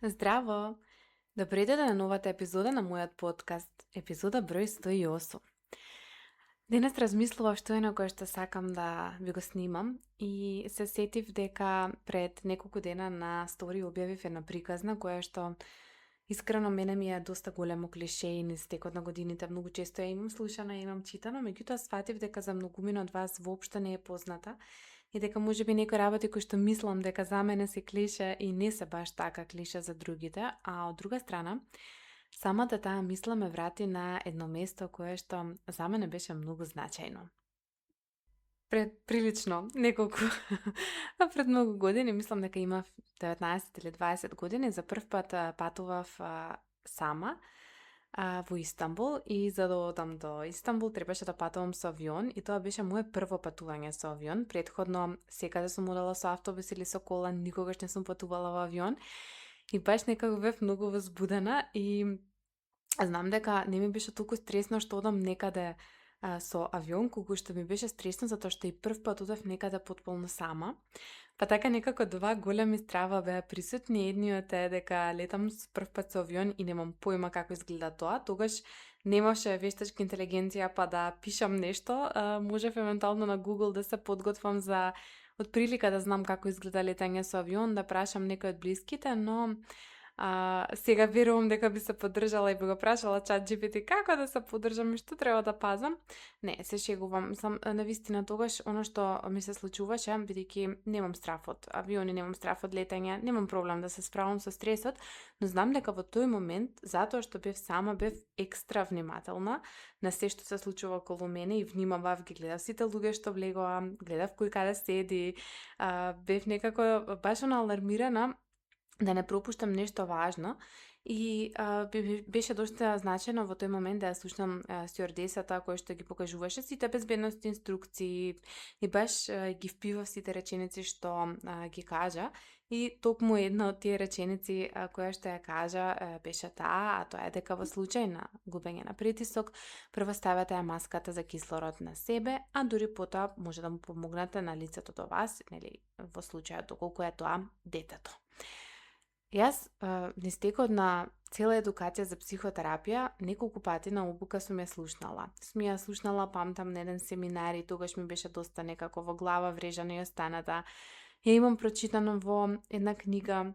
Здраво! Добре дојде на новата епизода на мојот подкаст, епизода број 108. Денес размислував што е на кое што сакам да ви го снимам и се сетив дека пред неколку дена на стори објавив една приказна која што искрено мене ми е доста големо клише и низ текот на годините многу често ја имам слушана и имам читано, меѓутоа сватив дека за многумина од вас воопшто не е позната и дека можеби некои работи кои што мислам дека за мене се клише и не се баш така клише за другите, а од друга страна, самата таа мисла ме врати на едно место кое што за мене беше многу значајно. Пред прилично неколку пред многу години, мислам дека имав 19 или 20 години, за прв пат патував сама во Истанбул и за да одам до Истанбул требаше да патувам со авион и тоа беше моје прво патување со авион. Претходно секаде сум одела со автобус или со кола, никогаш не сум патувала во авион и баш некако бев многу возбудена и знам дека не ми беше толку стресно што одам некаде со авион, колку што ми беше стресно затоа што и прв пат одев некаде потполно сама. Па така некако два големи страва беа присутни. Едниот е дека летам прв пат со авион и немам појма како изгледа тоа. Тогаш немаше вештачка интелигенција па да пишам нешто. Можев евентуално на Google да се подготвам за од прилика да знам како изгледа летање со авион, да прашам некој од блиските, но сега верувам дека би се поддржала и би го прашала ChatGPT како да се поддржам и што треба да пазам. Не, се шегувам. Сам навистина тогаш оно што ми се случуваше, бидејќи немам страф од авиони, немам страф од летање, немам проблем да се справам со стресот, но знам дека во тој момент, затоа што бев сама, бев екстра внимателна на се што се случува околу мене и внимавав, ги гледав сите луѓе што влегоа, гледав кој каде седи, бев некако баш алармирана да не пропуштам нешто важно и беше доста значајно во тој момент да ја слушнам стюардесата која што ги покажуваше сите безбедности инструкции и баш ги впивав сите реченици што ги кажа и токму една од тие реченици која што ја кажа беше таа, а тоа е дека во случај на губење на притисок, прво ставете ја маската за кислород на себе, а дури потоа може да му помогнете на лицето до вас, нели, во случајот доколку е тоа детето. Јас, низ текот на цела едукација за психотерапија, неколку пати на обука сум ја слушнала. Сум ја слушнала, памтам, на еден семинар и тогаш ми беше доста некако во глава врежано и останата. Ја имам прочитано во една книга.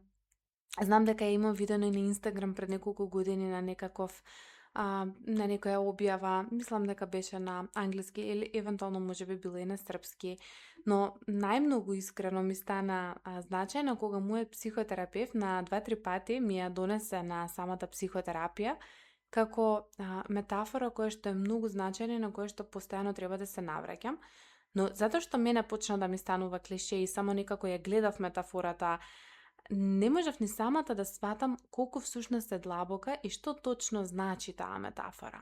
Знам дека ја имам видено и на Инстаграм пред неколку години на некаков на некоја објава, мислам дека беше на англиски или евентуално можеби било и на српски, но најмногу искрено ми стана значајно кога мојот психотерапевт на 2-3 пати ми ја донесе на самата психотерапија како метафора која што е многу значајна и на која што постојано треба да се навраќам. Но затоа што мене почна да ми станува клише и само некако ја гледав метафората, не можев ни самата да сватам колку всушност е длабока и што точно значи таа метафора.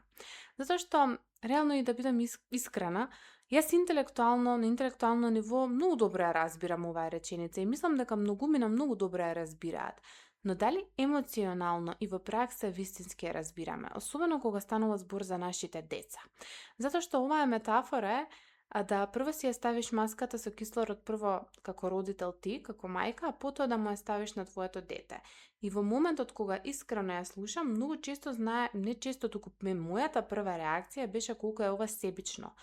Затоа што, реално и да бидам искрена, јас на интелектуално ниво многу добро ја разбирам оваа реченица и мислам дека многумина многу добро ја разбираат. Но дали емоционално и во пракса вистински ја разбираме, особено кога станува збор за нашите деца. Затоа што оваа метафора е да прво си ја ставиш маската со кислород прво како родител ти, како мајка, а потоа да му ја ставиш на твоето дете. И во моментот кога искрено ја слушам, многу често не често, туку мојата прва реакција беше колку е ова себично.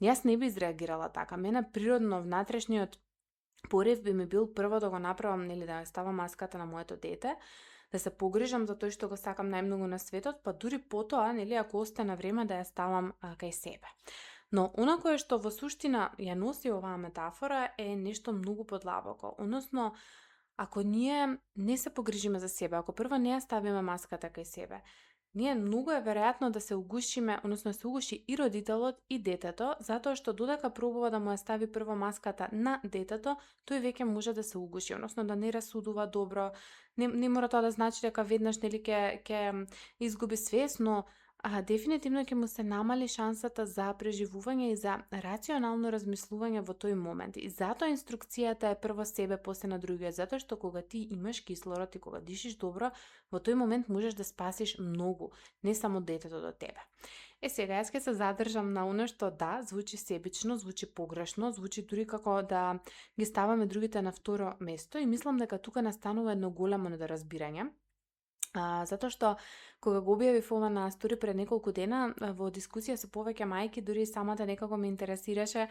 Јас не би изреагирала така. Мене природно внатрешниот порив би ми бил прво да го направам, нели, да ја ставам маската на моето дете, да се погрижам за тој што го сакам најмногу на светот, па дури потоа, нели, ако остане време да ја ставам кај себе. Но она кое што во суштина ја носи оваа метафора е нешто многу подлабоко. Односно, ако ние не се погрижиме за себе, ако прво не ја ставиме маската кај себе, ние многу е веројатно да се угушиме, односно се угуши и родителот и детето, затоа што додека пробува да му ја стави прво маската на детето, тој веќе може да се угуши, односно да не расудува добро. Не мора тоа да значи дека веднаш нели ќе изгуби свест, но дефинитивно ќе му се намали шансата за преживување и за рационално размислување во тој момент. И затоа инструкцијата е прво себе, после на другиот, затоа што кога ти имаш кислород и кога дишиш добро, во тој момент можеш да спасиш многу, не само детето до тебе. Сега јас ќе се задржам на оно што да, звучи себично, звучи погрешно, звучи дури како да ги ставаме другите на второ место и мислам дека тука настанува едно големо недоразбирање. Затоа што кога го објавив ова на стори пред неколку дена, во дискусија со повеќе мајки, дури и самата некако ме интересираше,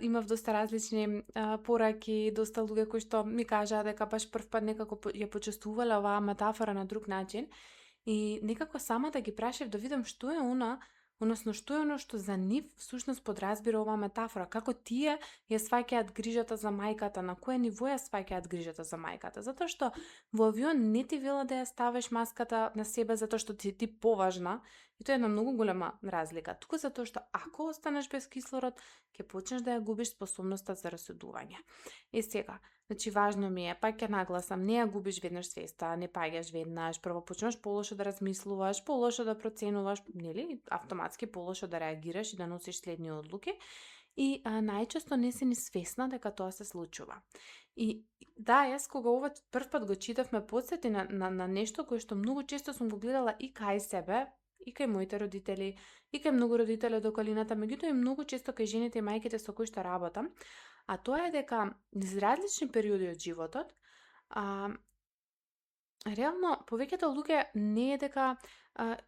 имав доста различни пораки, доста луѓе кои што ми кажаа дека баш првпат некако ја почувствувале оваа метафора на друг начин и некако самата ги прашав да видам што е она, односно што е оно што за нив всушност подразбира оваа метафора, како тие ја сваќаат грижата за мајката, на кое ниво ја сваќаат грижата за мајката, затоа што во авион не ти вела да ја ставиш маската на себе затоа што ти поважна, и тоа е една многу голема разлика, туку затоа што ако останеш без кислород, ќе почнеш да ја губиш способноста за расудување. И сега, значи важно ми е, пак ќе нагласам, не ја губиш веднаш свеста, не паѓаш веднаш, прво почнуваш полошо да размислуваш, полошо да проценуваш, нели, автоматски полошо да реагираш и да носиш следни одлуки. И најчесто не си ни свесна дека тоа се случува. И да, јас кога ова првпат го читав ме потсети на нешто кое што многу често сум го гледала и кај себе, и кај моите родители, и кај многу родители од околината, меѓутоа и многу често кај жените и мајките со кои што работам, а тоа е дека низ различни периоди од животот, реално повеќето луѓе не е дека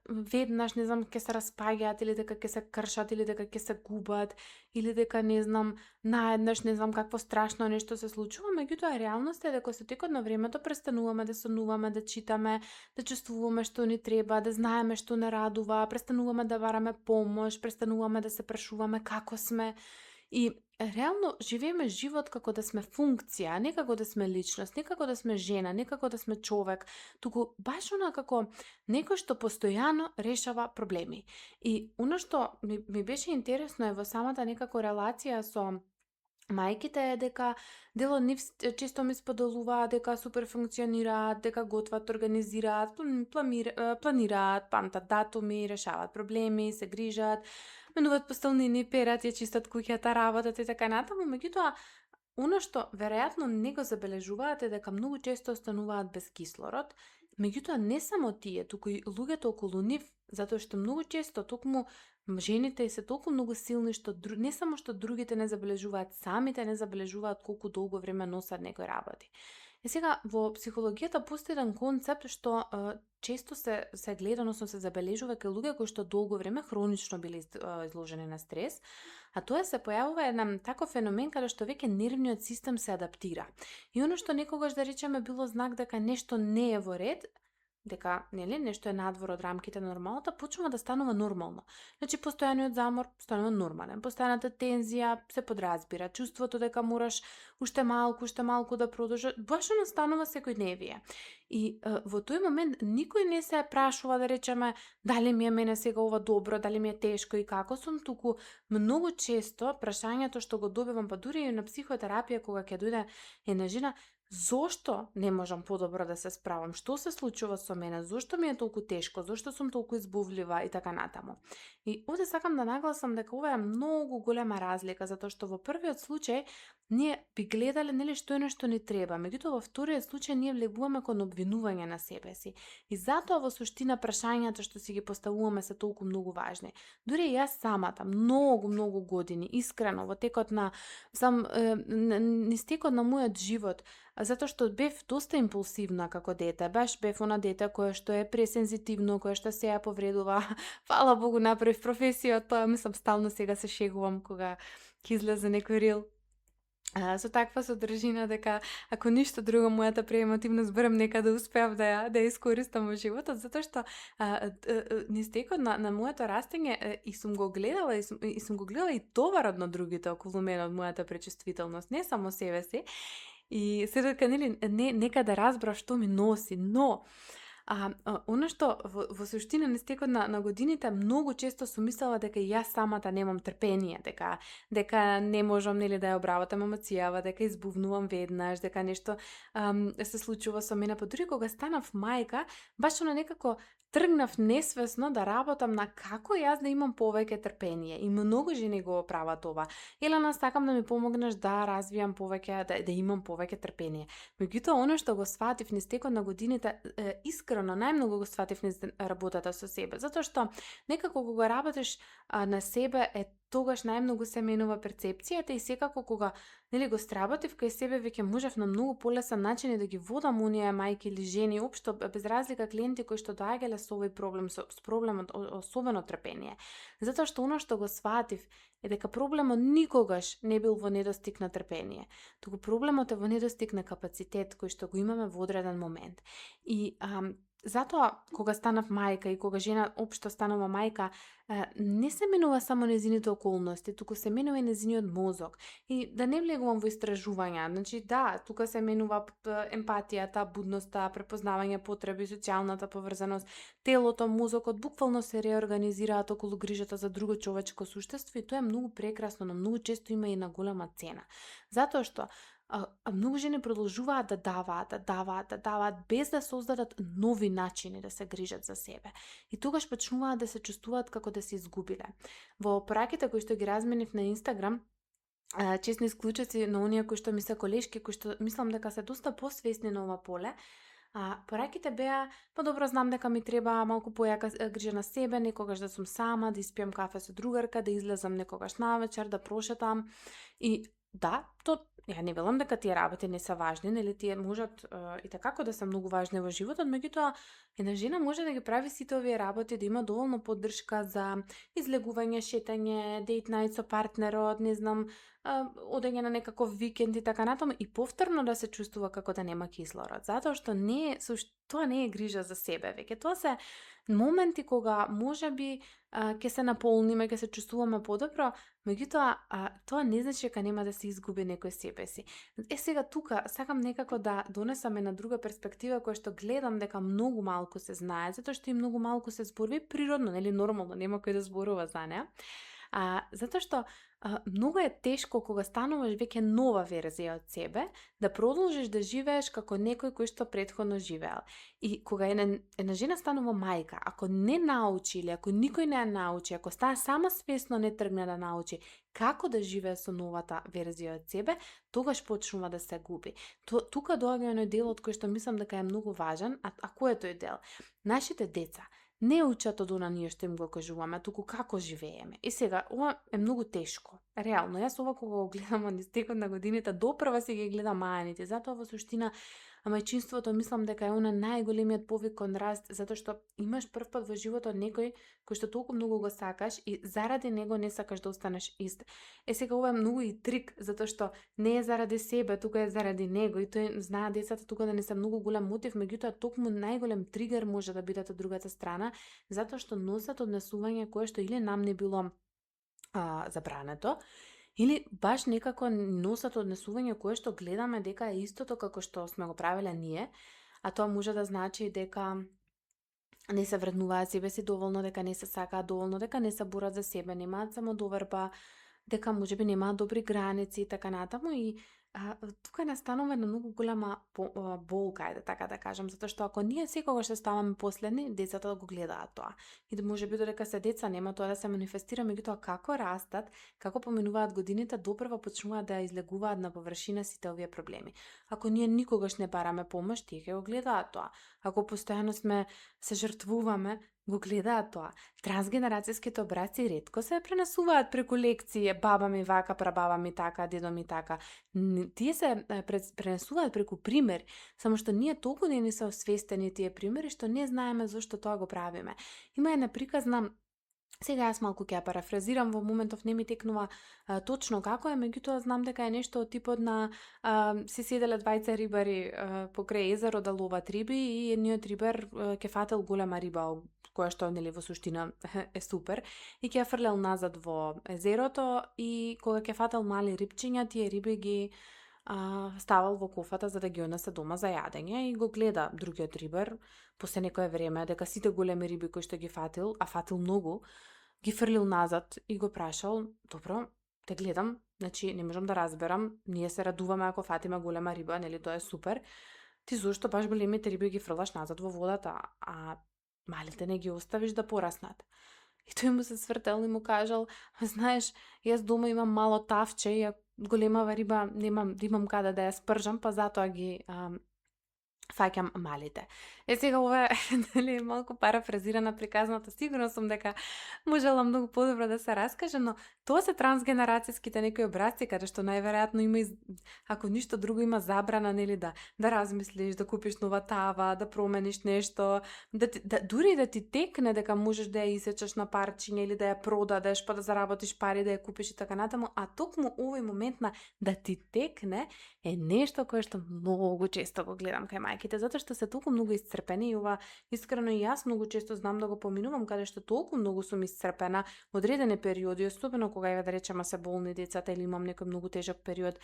веднаш, не знам, ќе се распаѓаат или дека ќе се кршат или дека ќе се губат или дека не знам, наеднаш не знам какво страшно нешто се случува, меѓутоа реалноста е дека со текот на времето престануваме да сонуваме, да читаме, да чувствуваме што ни треба, да знаеме што не радува, престануваме да бараме помош, престануваме да се прашуваме како сме. И реално живееме живот како да сме функција, а не како да сме личност, не како да сме жена, не како да сме човек, туку баш она како некој што постојано решава проблеми. И оно што ми беше интересно е во самата некако релација со мајките е дека дел од нив често ми споделуваат дека супер функционираат, дека готват, организираат, планираат, памтат датуми, решаваат проблеми, се грижат, менуваат постелнини, перат, ја чистат куќата, работат и така натаму, меѓутоа оно што веројатно не го забележуваат е дека многу често остануваат без кислород, меѓутоа не само тие, туку и луѓето околу нив, затоа што многу често токму жените се толку многу силни што не само што другите не забележуваат, самите не забележуваат колку долго време носат некои работи. И сега во психологијата постои еден концепт што често се гледа, односно се забележува кај луѓе кои што долго време хронично биле изложени на стрес, а тоа се појавува еден таков феномен каде што веќе нервниот систем се адаптира. И оно што некогаш да речеме било знак дека нешто не е во ред, дека нели нешто е надвор од рамките на нормалното, почнува да станува нормално. Значи постојаниот замор станува нормален, постојаната тензија се подразбира, чувството дека мораш уште малку да продолжиш, баш настанува секојдневие. И во тој момент никој не се прашува да речеме дали ми е мене сега ова добро, дали ми е тешко и како сум, туку многу често прашањето што го добивам, па дури и на психотерапија кога ќе дојде една жена, зошто не можам подобро да се справам? Што се случува со мене? Зошто ми е толку тешко? Зошто сум толку избувлива и така натаму? И овде сакам да нагласам дека ова е многу голема разлика, затоа што во првиот случај ние би гледале нели што е нешто ни треба, меѓутоа во вториот случај ние влегуваме кон обвинување на себе си. И затоа во суштина прашањата што си ги поставуваме се толку многу важни. Дури и јас самата многу години искрено во текот на низ текот на мојот живот, затоа што бев доста импулсивна како дете, баш бев она дете кое што е пресензитивно, кое што се ја повредува. Фала Богу, направив професија од тоа, мислам стално сега се шегувам кога ќе излезе некој рил. Со таква содржина дека ако ништо друго мојата преемотивност барем нека да успеав да ја искористам во животот, затоа што низ текот на моето растење и сум го гледала и сум го гледала и товарот на другите околу мене од мојата пречувствителност, не само себе си. И се дека нели нека да разбрав што ми носи, но оно што во суштина низ текот на годините многу често сум мислела дека јас самата немам трпение, дека не можам нели да ја обработам емоцијава, дека избувнувам веднаш, дека нешто се случува со мене, па дури кога станав мајка, баш она некако тргнав несвесно да работам на како јас да имам повеќе трпение. И многу жени го прават ова. Елена, сакам да ми помогнеш да развијам повеќе, да имам повеќе трпение. Меѓутоа, оно што го сватив низ текот на годините, искрено најмногу го сватив низ работата со себе, затоа што некако кога работиш на себе е тогаш најмногу се менува перцепцијата и секако кога нели го сработив кај себе веќе можев на многу полесен начин и да ги водам оние мајки или жени, општо без разлика клиенти кои што доаѓале со овој проблем, со проблемот особено трпение. Затоа што она што го сватив е дека проблемот никогаш не бил во недостиг на трпение, туку проблемот е во недостиг на капацитет кој што го имаме во одреден момент. И затоа, кога станав мајка и кога жена општо станува мајка, не се менува само незините околности, туку се менува и незиниот мозок. И да не влегувам во истражувања, значи да, тука се менува емпатијата, будноста, препознавање потреби, социјалната поврзаност, телото, мозокот буквално се реорганизираат околу грижата за друго човечко суштество и тоа е многу прекрасно, но многу често има и на голема цена. Затоа што многу жени продолжуваат да даваат, без да создадат нови начини да се грижат за себе. И тогаш почнуваат да се чувствуваат како да се изгубиле. Во пораките кои што ги разменив на Инстаграм, честни исклучоци на оние кои што ми се колешки, кои што мислам дека се доста посвесни на ова поле, пораките беа, добро, знам дека ми треба малку појака грижа на себе, некогаш да сум сама, да испијам кафе со другарка, да излезам некогаш навечер, да прошетам. И да, ја не велам дека тие работи не се важни, нели тие можат и такако да се многу важни во животот, меѓутоа една жена може да ги прави сите овие работи, да има доволно поддршка за излегување, шетање, дейт најт со партнерот, не знам, одење на некаков викенд и така натаму и повторно да се чувствува како да нема кислород, затоа што тоа не е грижа за себе веќе, тоа се моменти кога можеби ќе се наполниме, ќе се чувствуваме подобро, меѓутоа тоа не значи дека нема да се изгуби некој себе си. Сега тука сакам некако да донесам една друга перспектива која што гледам дека многу малку се знае, затоа што и многу малку се зборува природно, нели нормално, нема кој да зборува за неа. Затоа што многу е тешко кога стануваш веќе нова верзија од себе, да продолжиш да живееш како некој кој што претходно живеел. И кога една жена станува мајка, ако не научи или ако никој не ја научи, ако стаа сама свесно не тргне да научи како да живее со новата верзија од себе, тогаш почнува да се губи. Тука доаѓа оној делот кој што мислам дека е многу важен, а кој е тој дел? Нашите деца не учат од она ние што им го кажуваме, туку како живееме. И сега, ова е многу тешко. Реално, јас ова кога го гледам од истекот на годините, допрва си ги гледам мајаните, затоа во суштина мајчинството мислам дека е она најголемиот повик кон раст, затоа што имаш првпат во животот некој кој што толку многу го сакаш и заради него не сакаш да останеш ист. Сега ова е многу и трик, затоа што не е заради себе, тука е заради него и тој знаат децата тука да не се многу голем мотив, меѓутоа токму најголем тригер може да бидат од другата страна, затоа што носат однесување кое што или нам не било забрането, или баш некако носат однесување кое што гледаме дека е истото како што сме го правеле ние, а тоа може да значи дека не се вреднуваат себе си доволно, дека не се сакаат доволно, дека не се борат за себе, немаат самодоверба, дека можеби немаат добри граници и така натаму и тука настанува една многу голема болка, ајде така да кажам, затоа што ако ние секогаш се ставаме последни, децата го гледаат тоа. И да може би додека се деца нема тоа да се манифестира, меѓутоа како растат, како поминуваат годините, допрва почнуваат да излегуваат на површина сите овие проблеми. Ако ние никогаш не бараме помош, тие ќе го гледаат тоа. Ако постојано се жртвуваме, го гледаат тоа. Трансгенерацијските обраци ретко се пренесуваат преку лекции, баба ми вака, прабаба ми така, дедо ми така. Тие се пренесуваат преку примери, само што ние толку не се освестени тие примери што не знаеме зошто тоа го правиме. Има една приказна, сега јас малку ќе ја парафразирам, во моментов не ми текнува точно како е, меѓутоа знам дека е нешто од типот на се седеле двајца рибари покрај езеро да ловат риби и едниот рибар ќе фател голема риба која што нели во суштина е супер и ќе ја фрлел назад во езерото и кога ќе фател мали рибчиња, тие риби ги ставал во кофата за да ги однесе дома за јадење и го гледа другиот рибар после некое време дека сите големи риби кои што ги фатил, а фатил многу, ги фрлил назад и го прашал: "Добро, те гледам, значи не можам да разберам, ние се радуваме ако фатиме голема риба, нели тоа е супер. Ти зошто баш големите риби ги фрлаш назад во водата, а малите не ги оставиш да пораснат?" И тој му се свртел и му кажал: "Знаеш, јас дома имам мало тавче и големава риба немам каде да ја спржам, па затоа фаќам малите. Сега ова е нели малку парафразирана приказната, сигурно сум дека можела многу подобро да се раскаже, но тоа се трансгенерацијските некои образци каде што најверојатно има ако ништо друго има забрана нели да размислиш, да купиш нова тава, да промениш нешто, дури да ти текне дека можеш да ја исечеш на парчиња или да ја продадеш па да заработиш пари да ја купиш и така натаму, а токму овој момент на да ти текне е нешто кое што многу често го гледам кај мајките, затоа што се толку многу исцрпени и ова искрено и јас многу често знам да го поминувам каде што толку многу сум исцрпена одредени периоди, особено кога да речеме се болни децата или имам некој многу тежок период,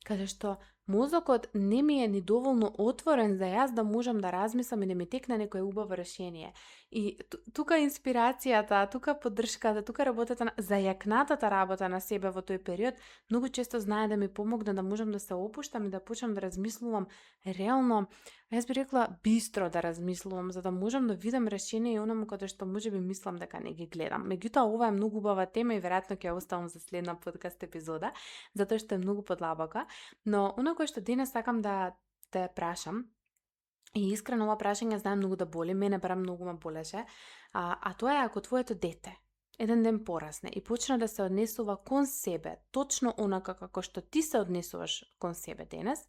каде што мозокот не ми е ни доволно отворен за јас да можам да размислам и да ми текне некое убаво решение. И тука инспирацијата, тука поддршката, тука работата зајакнатата работа на себе во тој период многу често знае да ми помогне да можам да се опуштам и да почнам да размислувам реално, јас би рекла бистро да размислувам, за да можам да видам решение и онаму каде што можеби мислам дека не ги гледам. Меѓутоа ова е многу убава тема и веројатно ќе ја оставам за следна подкаст епизода, затоа што е многу подлабока, но она кое што денес сакам да те прашам, и искрено ова прашање знам многу да боли, мене барам многу ме болеше, а тоа е ако твоето дете еден ден порасне и почне да се однесува кон себе, точно онака како што ти се однесуваш кон себе денес,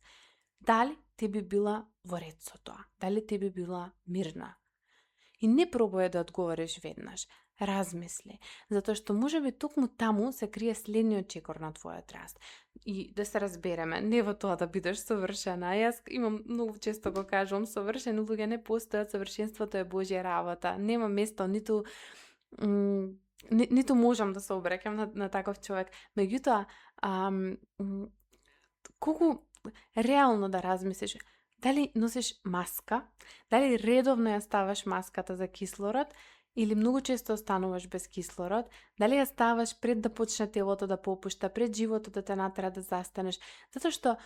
дали ти би била во ред со тоа? Дали ти би била мирна? И не пробај да одговориш веднаш. Размисли, затоа што можеби токму таму се крие следниот чекор на твојот раст. И да се разбереме, не во тоа да бидеш совршена. Јас имам многу често го кажувам, совршени луѓе не постојат, совршенството е Божја работа. Нема место ниту ниту можам да се обрекам на таков човек. Меѓутоа, колку реално да размислиш, дали носиш маска, дали редовно ја ставаш маската за кислород, или многу често остануваш без кислород, дали ја ставаш пред да почне телото да попушта, пред животот да те натера да застанеш, затоа што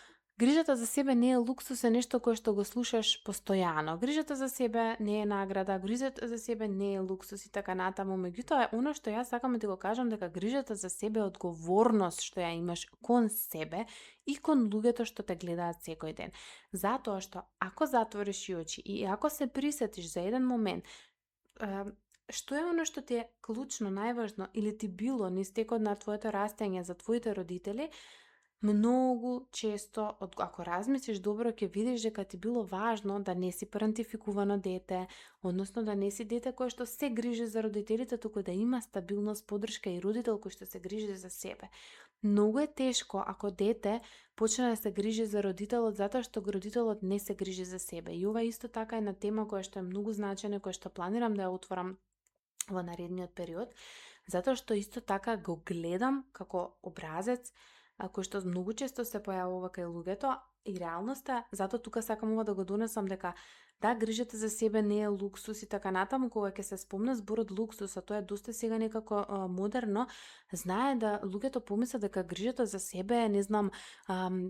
грижата за себе не е луксус, е нешто кое што го слушаш постојано. Грижата за себе не е награда, грижата за себе не е луксус и така натаму. Меѓутоа, оно што јас сакам да ти го кажам дека грижата за себе е одговорност што ја имаш кон себе и кон луѓето што те гледаат секој ден. Затоа што ако затвориш очи и ако се присетиш за еден момент, што е оно што ти е клучно, најважно или ти било низ текот на твоето растење за твоите родители, многу често, ако размислиш добро, ќе видиш дека ти било важно да не си парентификувано дете, односно да не си дете кое што се грижи за родителите, туку да има стабилност, поддршка и родител кој што се грижи за себе. Многу е тешко ако дете почне да се грижи за родителот затоа што родителот не се грижи за себе. И ова исто така е на тема која што е многу значена, која што планирам да ја отворам во наредниот период, затоа што исто така го гледам како образец кој што многу често се појавува кај луѓето и реалноста, затоа тука сакам ова да го донесам дека да, грижата за себе не е луксус и така натаму, кога ќе се спомне зборот луксус, а тоа е доста сега некако модерно, знае да луѓето помислат дека грижата за себе е, не знам,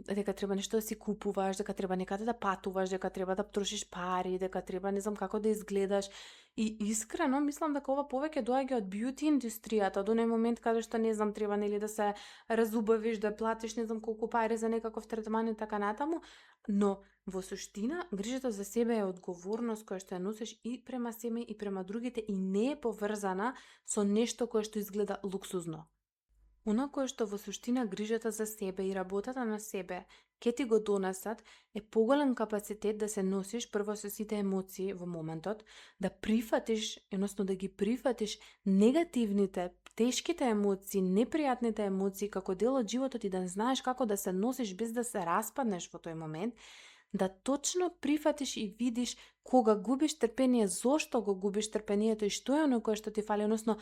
дека треба нешто да си купуваш, дека треба некаде да патуваш, дека треба да трошиш пари, дека треба не знам како да изгледаш. И искрено мислам дека ова повеќе доаѓа од бјути индустријата, до некој момент каде што не знам треба нели да се разубавиш, да платиш не знам колку пари за некаков третман и така натаму, но во суштина грижата за себе е одговорност која што ја носиш и према себе и према другите и не е поврзана со нешто кое што изгледа луксузно. Оно кое што во суштина грижата за себе и работата на себе ке ти го донесат е поголем капацитет да се носиш прво со сите емоции во моментот, да прифатиш, односно да ги прифатиш негативните, тешките емоции, непријатните емоции како дел од животот и да знаеш како да се носиш без да се распаднеш во тој момент, да точно прифатиш и видиш кога губиш трпение, зошто го губиш трпението и што е оно кое што ти фали, односно,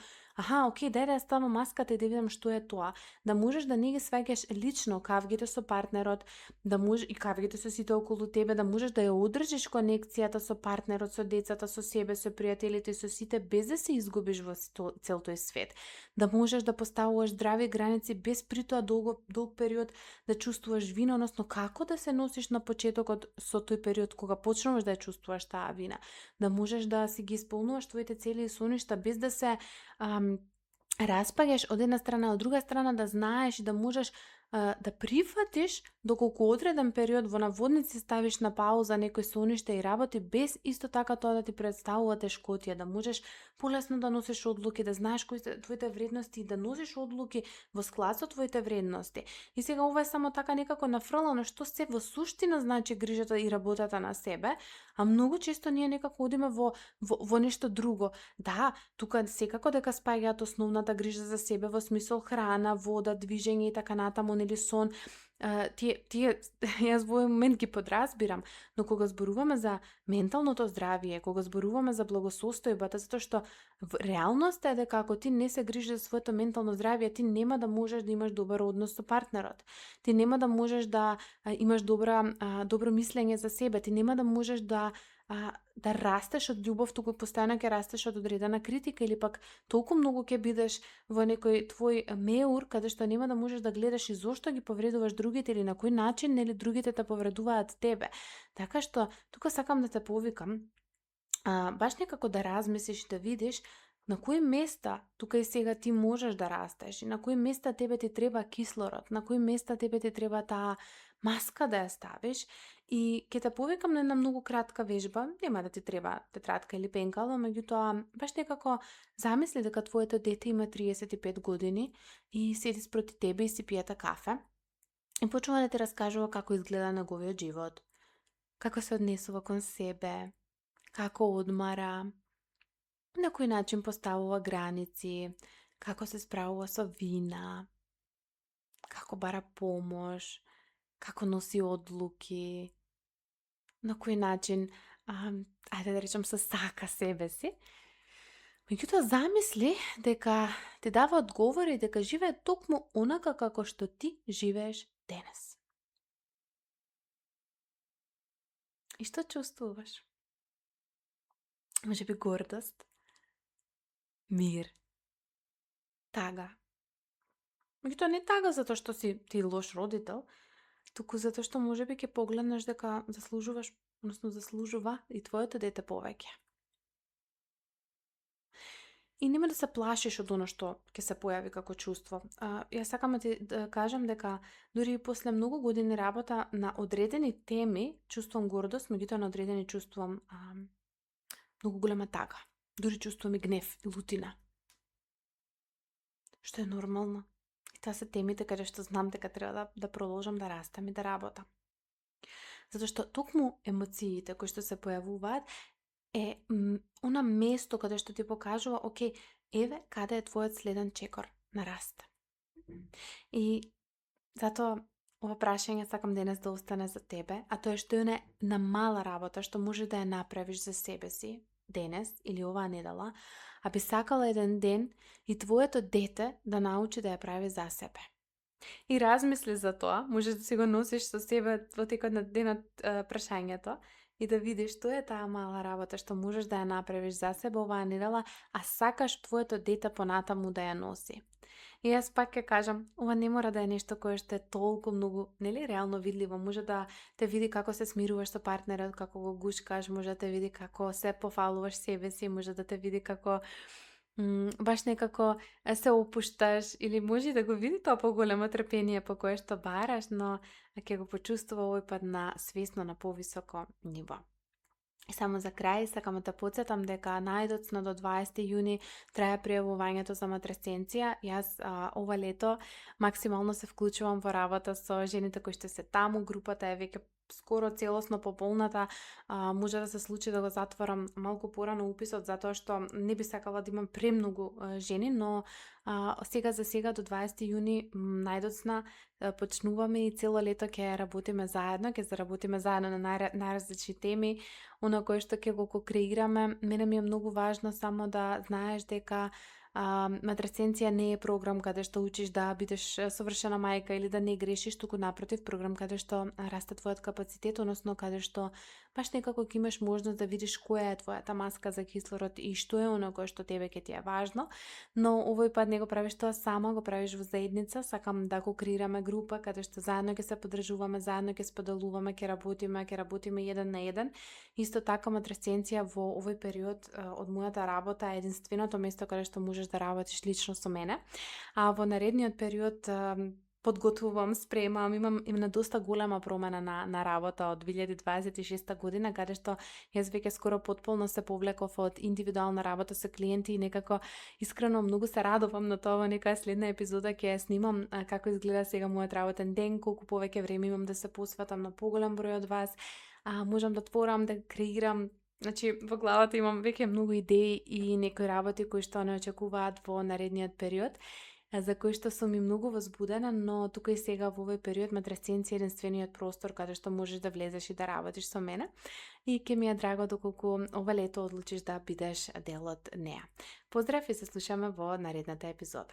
окей, дај да ја ставам маската и да видам што е тоа, да можеш да не ги сваќаш лично кавгите со партнерот, да можеш и кавгите со сите околу тебе, да можеш да ја одржиш конекцијата со партнерот, со децата, со себе, со пријателите и со сите без да се изгубиш во цел тој свет, да можеш да поставуваш здрави граници без при тоа долг период да чувствуваш вина, односно како да се носиш на почетокот со тој период кога почнуваш да ја чувствуваш таа вина, да можеш да си ги исполнуваш твоите цели и соништа без да се распаѓаш од една страна, од друга страна да знаеш и да можеш да прифатиш доколку одреден период во наводници ставиш на пауза некој сониште и работи, без исто така тоа да ти представува тешкотија, да можеш полесно да носиш одлуки, да знаеш кои се твоите вредности и да носиш одлуки во склад со твоите вредности. И сега ова е само така некако нафрлано што се во суштина значи грижата и работата на себе, а многу често ние некако одиме во нешто друго. Да, тука секако дека спаѓаат основната грижа за себе во смисол храна, вода, движење и така натаму, нели сон. Тие јас во момент ги подразбирам, но кога зборуваме за менталното здравје, кога зборуваме за благосостојбата, затоа што реалноста е дека ако ти не се грижиш за своето ментално здравје, ти нема да можеш да имаш добар однос со партнерот. Ти нема да можеш да имаш добро мислење за себе, ти нема да можеш да растеш од љубов, туку постојано ќе растеш од одредена критика или пак толку многу ќе бидеш во некој твој меур каде што нема да можеш да гледаш и зошто ги повредуваш другите или на кој начин нели другите те повредуваат тебе. Така што тука сакам да те повикам баш некако да размислиш и да видиш на кои места тука и сега ти можеш да растеш и на кои места тебе ти треба кислород, на кои места тебе ти треба таа маска да ја ставиш. И ќе те повикам на една многу кратка вежба, нема да ти треба тетрадка или пенкал, меѓутоа баш некако замисли дека твоето дете има 35 години и седи спроти тебе и си пиете кафе и почнува да ти раскажува како изгледа неговиот живот, како се однесува кон себе, како одмара, на кој начин поставува граници, како се справува со вина, како бара помош, како носи одлуки, на кој начин, ајде да речем, се сака себе си. Меѓутоа замисли дека ти дава одговори дека живее токму онака како што ти живееш денес. И што чувствуваш? Може би гордост, мир, тага. Меѓутоа не тага затоа што си ти лош родител, туку затоа што можеби ќе погледнеш дека заслужуваш, односно заслужува и твоето дете повеќе. И нема да се плашиш од оно што ќе се појави како чувство. Јас сакам да кажам дека дури и после многу години работа на одредени теми чувствувам гордост, меѓутоа на одредени чувствувам многу голема тага. Дури чувствувам и гнев и лутина. Што е нормално. И тоа се темите каде што знам дека треба да продолжам да растам и да работам. Затоа што токму емоциите кои што се појавуваат е она место каде што ти покажува, окей, еве каде е твојот следен чекор на раст. И затоа ова прашање сакам денес да остане за тебе, а тоа е што е на мала работа што може да ја направиш за себе си денес или оваа недела, а би сакала еден ден и твоето дете да научи да ја прави за себе. И размисли за тоа, можеш да си го носиш со себе во текот на денот прашањето и да видиш што е таа мала работа што можеш да ја направиш за себе оваа недела, а сакаш твоето дете понатаму да ја носи. И јас пак ќе кажам, ова не мора да е нешто кое што е толку многу, нели, реално видливо. Може да те види како се смируваш со партнерот, како го гушкаш, може да те види како се пофалуваш себе си, може да те види како баш некако се опушташ или може да го види тоа поголемо трпение по кое што бараш, но ќе го почувствува овој пат на свесно, на повисоко ниво. И само за крај сакам да потсетам дека најдоцна до 20 јуни трае пријавувањето за матресценција. Јас ова лето максимално се вклучувам во работа со жените кои што се таму, групата е веќе скоро целосно пополната. Може да се случи да го затворам малку порано уписот затоа што не би сакала да имам премногу жени, но сега за сега до 20 јуни најдоцна почнуваме и цело лето ќе работиме заедно, ќе заработиме заедно на најразлични теми, оно кое што ќе го креираме. Мене ми е многу важно само да знаеш дека матресценција не е програм каде што учиш да бидеш совршена мајка или да не грешиш, туку напротив, програм каде што расте твојот капацитет, односно каде што баш некако ќе имаш можност да видиш која е твојата маска за кислород и што е оно кое што тебе ќе ти е важно. Но овој пат не го правиш тоа сама, го правиш во заедница. Сакам да го креираме група каде што заедно ќе се поддржуваме, заедно ќе споделуваме, ќе работиме еден на еден. Исто така матресценција во овој период од мојата работа е единственото место каде што можеш да работиш лично со мене. А во наредниот период подготвувам, спремам, имам на доста голема промена на работа од 2026 година, каде што јас веќе скоро потполно се повлеков од индивидуална работа со клиенти и некако искрено многу се радувам на тоа во некоја следна епизода ќе ја снимам како изгледа сега мојот работен ден, колку повеќе време имам да се посветам на поголем број од вас, можам да творам, да креирам. Значи, во главата имам веќе многу идеи и некои работи кои што не очекуваат во наредниот период, за кој што сум и многу возбудена, но тука и сега во овој период Матрасенци е единствениот простор каде што можеш да влезеш и да работиш со мене и ќе ми е драго доколку ова лето одлучиш да бидеш дел од неа. Поздрав и се слушаме во наредната епизода.